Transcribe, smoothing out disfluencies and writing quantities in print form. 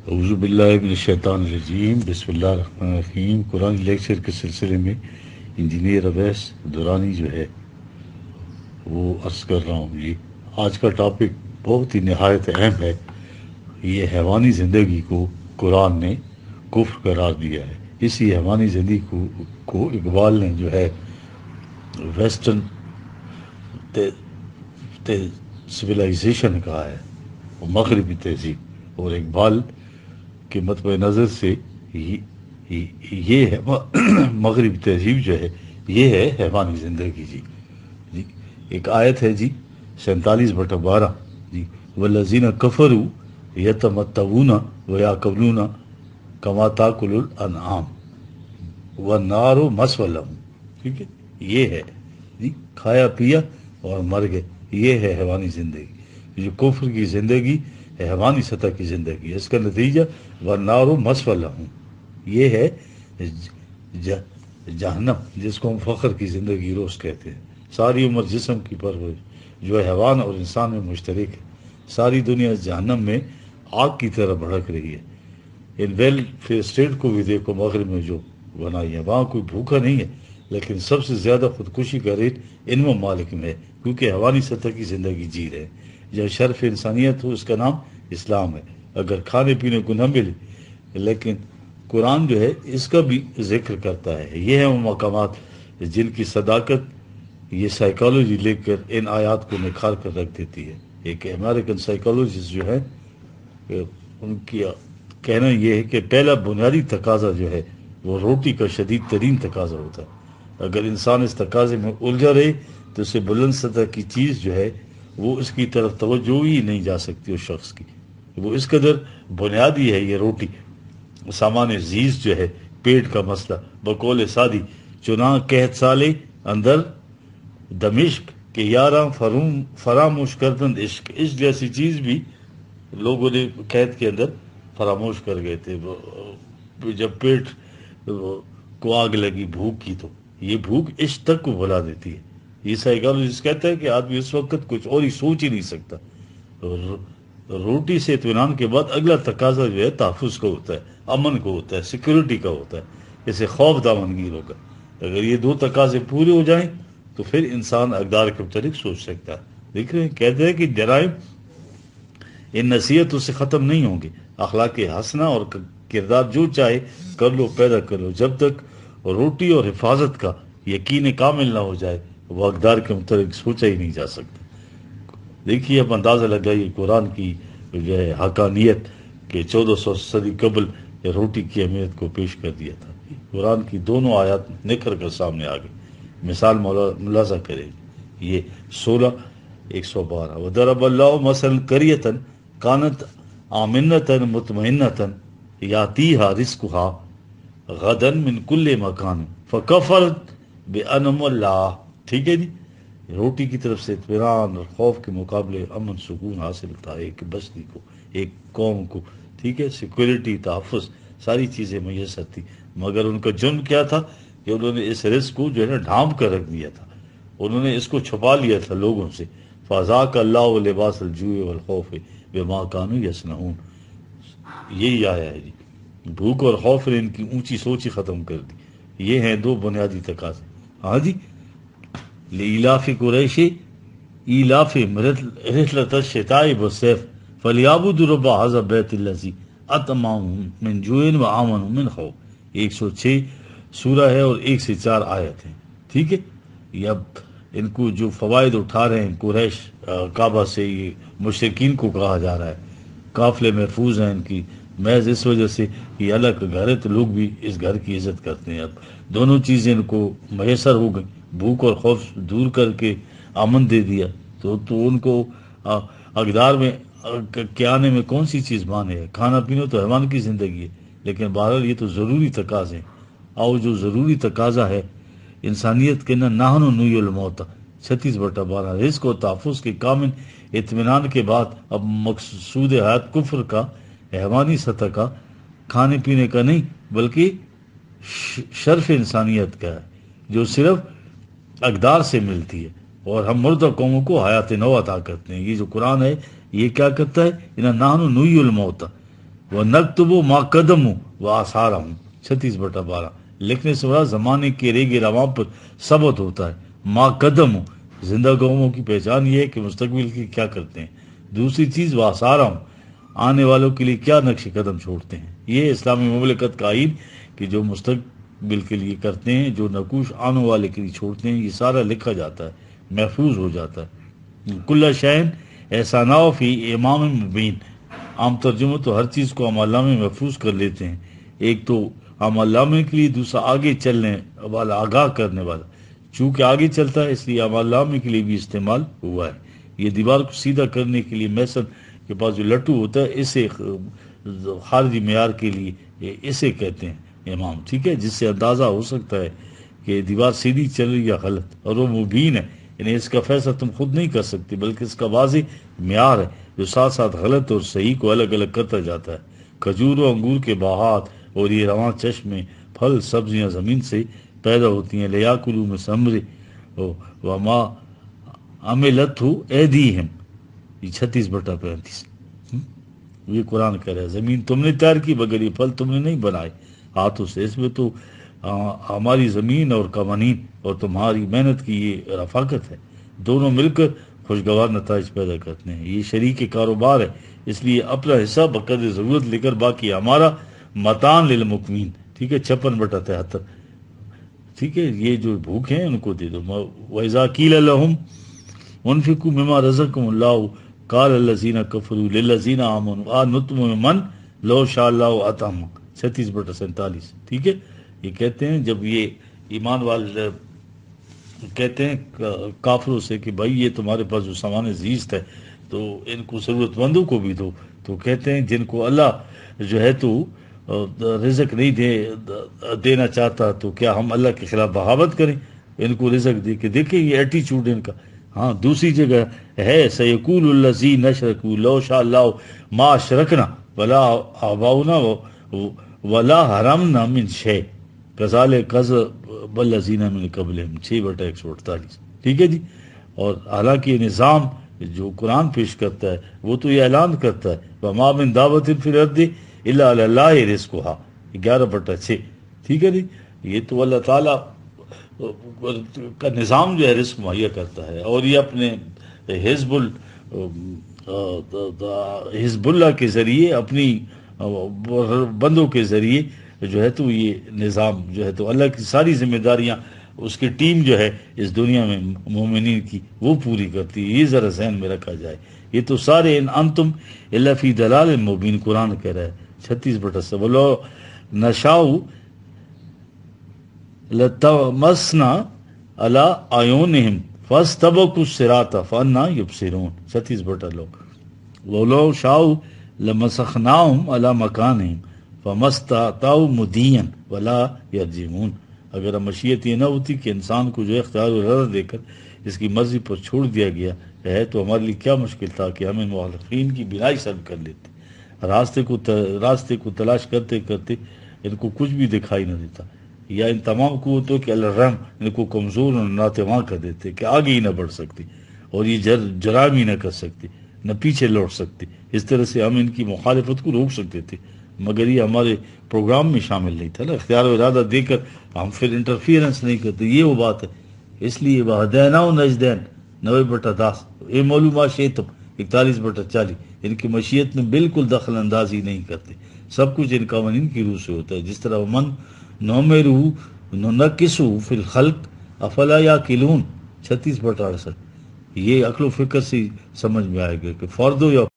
اعوذ باللہ من الشیطان الرجیم، بسم اللہ الرحمن الرحیم۔ قرآن لیکچر کے سلسلے میں انجینئر اویس دورانی جو ہے وہ عرض کر رہا ہوں جی۔ آج کا ٹاپک بہت ہی نہایت اہم ہے۔ یہ حیوانی زندگی کو قرآن نے کفر قرار دیا ہے۔ اسی حیوانی زندگی کو اقبال نے جو ہے ویسٹرن سویلائزیشن کہا ہے، وہ مغربی تہذیب، اور اقبال کے مطبع نظر سے یہ ہے مغربی تہذیب جو ہے یہ ہے حیوانی زندگی جی۔ ایک آیت ہے جی 47/12 جی، والذین کفروا یتمتعون ویاکلون کما تاکل الانعام والنار مثوی لہم۔ ٹھیک ہے، یہ ہے جی، کھایا پیا اور مر گئے، یہ ہے حیوانی زندگی۔ جو کفر کی زندگی حیوانی سطح کی زندگی ہے، اس کا نتیجہ والنار مثوی لہم، یہ ہے جہنم، جس کو ہم فخر کی زندگی روز کہتے ہیں۔ ساری عمر جسم کی پرورش جو حیوان اور انسان میں مشترک ہے، ساری دنیا جہنم میں آگ کی طرح بھڑک رہی ہے۔ ان ویلفیئر اسٹیٹ کو بھی دیکھو مغرب میں جو بنائی ہے، وہاں کوئی بھوکا نہیں ہے، لیکن سب سے زیادہ خودکشی کا ریٹ ان ممالک میں ہے، کیونکہ حیوانی سطح کی زندگی جی رہے ہیں۔ جب شرف انسانیت ہو، اس کا نام اسلام ہے۔ اگر کھانے پینے کو نہ ملے، لیکن قرآن جو ہے اس کا بھی ذکر کرتا ہے۔ یہ ہیں وہ مقامات جن کی صداقت یہ سائیکالوجی لے کر ان آیات کو نکھار کر رکھ دیتی ہے۔ ایک امریکن سائیکالوجسٹ جو ہے، ان کی کہنا یہ ہے کہ پہلا بنیادی تقاضا جو ہے وہ روٹی کا شدید ترین تقاضا ہوتا ہے۔ اگر انسان اس تقاضے میں الجھا رہے تو اسے بلند سطح کی چیز جو ہے وہ اس کی طرف توجہ ہی نہیں جا سکتی اس شخص کی، وہ اس قدر بنیادی ہے یہ روٹی۔ سامان زیز جو ہے، پیٹ کا مسئلہ، بقول سادی چناں قحط سالے اندر دمشق کے یاراں فراموش کردند عشق، اس جیسی چیز بھی لوگوں نے قحط کے اندر فراموش کر گئے تھے۔ جب پیٹ کو آگ لگی بھوک کی تو یہ بھوک عشق تک کو بلا دیتی ہے۔ یہ سائیکالوجسٹ کہتا ہے کہ آدمی اس وقت کچھ اور ہی سوچ ہی نہیں سکتا۔ روٹی سے اطمینان کے بعد اگلا تقاضا جو ہے تحفظ کا ہوتا ہے، امن کو ہوتا ہے، سیکورٹی کا ہوتا ہے، اسے خوف دامنگیر ہوگا۔ اگر یہ دو تقاضے پورے ہو جائیں تو پھر انسان اقدار کے متعلق سوچ سکتا ہے۔ دیکھ رہے ہیں، کہتے ہیں کہ جرائم ان نصیحتوں سے ختم نہیں ہوں گے۔ اخلاق حسنہ اور کردار جو چاہے کر لو، پیدا کر لو، جب تک روٹی اور حفاظت کا یقین کامل نہ ہو جائے وہ اقدار کے متعلق سوچا ہی نہیں جا سکتا۔ دیکھیے، اب اندازہ لگائیے قرآن کی جو ہے حقانیت کہ 1400 صدی قبل روٹی کی اہمیت کو پیش کر دیا تھا۔ قرآن کی دونوں آیات نکھر کر سامنے آ گئی۔ مثال ملاحظہ کریں، یہ 16:112 وَضَرَبَ اللَّهُ مَثَلًا قَرْيَةً كَانَتْ آمِنَةً مُطْمَئِنَّةً يَأْتِيهَا رِزْقُهَا غَدًا مِنْ كُلِّ مَكَانٍ فَكَفَرَتْ بِأَنْعُمِ اللَّهِ۔ ٹھیک ہے جی، روٹی کی طرف سے اطمینان اور خوف کے مقابلے امن سکون حاصل تھا ایک بستی کو، ایک قوم کو۔ ٹھیک ہے، سیکورٹی، تحفظ، ساری چیزیں میسر تھی، مگر ان کا جرم کیا تھا کہ انہوں نے اس رزق کو جو ہے نا ڈھانپ کر رکھ دیا تھا، انہوں نے اس کو چھپا لیا تھا لوگوں سے۔ فَذَاقَ اللَّهُ لِبَاسَ الْجُوعِ وَالْخَوْفِ بِمَا كَانُوا يَصْنَعُونَ۔ یہی آیا ہے جی، بھوک اور خوف نے ان کی اونچی سوچ ہی ختم کر دی۔ یہ ہیں دو بنیادی تقاضے۔ ہاں جی، لِإِيلَافِ قُرَيْشٍ إِيلَافِهِمْ رِحْلَةَ الشِّتَاءِ وَالصَّيْفِ فَلْيَعْبُدُوا رَبَّ هَذَا الْبَيْتِ الَّذِي أَطْعَمَهُم مِّن جُوعٍ وَآمَنَهُم مِّنْ خَوْفٍ۔ 106 سورہ ہے اور 1 سے 4 آیت ہیں۔ ٹھیک ہے، یہ اب ان کو جو فوائد اٹھا رہے ہیں قریش، کعبہ سے یہ مشرکین کو کہا جا رہا ہے، قافلے محفوظ ہیں ان کی محض اس وجہ سے یہ اللہ کا گھر ہے تو لوگ بھی اس گھر کی عزت کرتے ہیں۔ اب دونوں چیزیں ان کو میسر ہو گئیں، بھوک اور خوف دور کر کے امن دے دیا، تو ان کو اقدار میں کے آنے میں کون سی چیز مانے ہے؟ کھانا پینا تو حیوان کی زندگی ہے، لیکن بہرحال یہ تو ضروری تقاضے ہیں۔ اور جو ضروری تقاضا ہے انسانیت کے نحن نحیی الموت 36/12 رزق و تحفظ کے کامل اطمینان کے بعد اب مقصود حیات کفر کا، حیوانی سطح کا، کھانے پینے کا نہیں بلکہ شرف انسانیت کا ہے، جو صرف اقدار سے ملتی ہے۔ اور ہم مردہ قوموں کو حیات نو عطا کرتے ہیں۔ یہ جو قرآن ہے یہ کیا کرتا ہے؟ نحن نحیی الموت، وہ نکتب ما قدم و آثارہ 36/12 لکھنے سے بڑا زمانے کے ریگے رواں پر ثبت ہوتا ہے. ما قدم زندہ قوموں کی پہچان یہ ہے کہ مستقبل کی کیا کرتے ہیں. دوسری چیز وہ آثارہ آنے والوں کے لیے کیا نقش قدم چھوڑتے ہیں. یہ اسلامی مملکت کا آئین کہ جو مستقبل کے لیے کرتے ہیں، جو نقوش آنے والے کے لیے چھوڑتے ہیں، یہ سارا لکھا جاتا ہے، محفوظ ہو جاتا ہے. کل شین احسانہ فی امام مبین. عام ترجمہ تو ہر چیز کو عمل نامے میں محفوظ کر لیتے ہیں. ایک تو عمل نامے کے لیے، دوسرا آگے چلنے والا، آگاہ کرنے والا. چونکہ آگے چلتا ہے اس لیے عمل نامے کے لیے بھی استعمال ہوا ہے. یہ دیوار کو سیدھا کرنے کے لیے میسن کے پاس جو لٹو ہوتا ہے، اسے خارجی معیار کے لیے اسے کہتے ہیں امام، ٹھیک ہے، جس سے اندازہ ہو سکتا ہے کہ دیوار سیدھی چل رہی یا غلط. اور وہ مبین ہے، یعنی اس کا فیصلہ تم خود نہیں کر سکتے، بلکہ اس کا واضح معیار ہے جو ساتھ ساتھ غلط اور صحیح کو الگ الگ کرتا جاتا ہے. کھجور و انگور کے باغات اور یہ رواں چشمے، پھل سبزیاں زمین سے پیدا ہوتی ہیں. لیاکلوا من ثمرہ وما عملتہ ایدیہم. یہ 36/35 یہ قرآن کہہ رہا ہے زمین تم نے تیار کی مگر یہ پھل تم نے نہیں بنائے ہاتھوں سے. اس میں تو ہماری زمین اور قوانین اور تمہاری محنت کی یہ رفاقت ہے. دونوں مل کر خوشگوار نتائج پیدا کرتے ہیں. یہ شریک کاروبار ہے، اس لیے اپنا حصہ بقدر ضرورت لے کر باقی ہمارا متان للمقوین. ٹھیک ہے، 56/73. ٹھیک ہے، یہ جو بھوک ہیں ان کو دے دو. وَإِذَا قِيلَ لَهُمْ انفقوا مما رزقكم الله قال الذين كفروا للذين آمنوا نطعم من لو شاء الله أطعمهم. 36/47. ٹھیک ہے، یہ کہتے ہیں جب یہ ایمان والے کہتے ہیں کافروں سے کہ بھائی یہ تمہارے پاس جو سامان زیست ہے تو ان کو ضرورت مندوں کو بھی دو. تو کہتے ہیں جن کو اللہ جو ہے تو رزق نہیں دینا چاہتا تو کیا ہم اللہ کے خلاف بغاوت کریں، ان کو رزق دے کے. دیکھیں یہ ایٹیچیوڈ ان کا. ہاں دوسری جگہ ہے سیقول الذین اشرکوا لو شاء اللہ ما اشرکنا ولا آباؤنا ولا حرمنا من شیء کذالک کذب الذین من قبلہم. 6/148. ٹھیک ہے جی. اور حالانکہ یہ نظام جو قرآن پیش کرتا ہے وہ تو یہ اعلان کرتا ہے وما من دعوۃ فی الارض الا علی اللہ رزقھا. 11/6. ٹھیک ہے جی. یہ تو اللہ تعالیٰ کا نظام جو ہے رزق مہیا کرتا ہے، اور یہ اپنے حزب اللہ کے ذریعے، اپنی بندوں کے ذریعے جو ہے تو یہ نظام جو ہے تو اللہ کی ساری ذمہ داریاں اس کی ٹیم جو ہے اس دنیا میں مومنین کی وہ پوری کرتی ہے. یہ ذرا ذہن میں رکھا جائے. یہ تو سارے ان انتم الا فی ضلال مبین قرآن کہہ رہا ہے. 36/7 ولو نشاء لطمسنا علی اعینہم فاستبقوا الصراط فانا یبصرون. 36/9 ولو شاء لمسخناہم علی مکانہم فما استطاعوا مضیا ولا یرجعون. اگر مشیت یہ نہ ہوتی کہ انسان کو جو اختیار و ارادہ دے کر اس کی مرضی پر چھوڑ دیا گیا ہے تو ہمارے لیے کیا مشکل تھا کہ ہم ان مخالفین کی بنائی سلب کر لیتے. راستے کو تلاش کرتے کرتے ان کو کچھ بھی دکھائی نہ دیتا، یا ان تمام قوتوں کے الرحم ان کو کمزور اور ناتواں کر دیتے کہ آگے ہی نہ بڑھ سکتے اور یہ جرائم ہی نہ کر سکتے، نہ پیچھے لوٹ سکتے. اس طرح سے ہم ان کی مخالفت کو روک سکتے تھے، مگر یہ ہمارے پروگرام میں شامل نہیں تھا نا. اختیار و ارادہ دے کر ہم پھر انٹرفیئرنس نہیں کرتے، یہ وہ بات ہے. اس لیے وہدیناہ النجدین 90/10 اے معلومات شیتم 41/40 ان کی مشیت میں بالکل دخل اندازی نہیں کرتے. سب کچھ ان قوانین کی روح سے ہوتا ہے. جس طرح من نومرہ ننکسہ فی الخلق افلا یعقلون 36/68. یہ عقل و فکر سے سمجھ میں آئے گا کہ فردو یا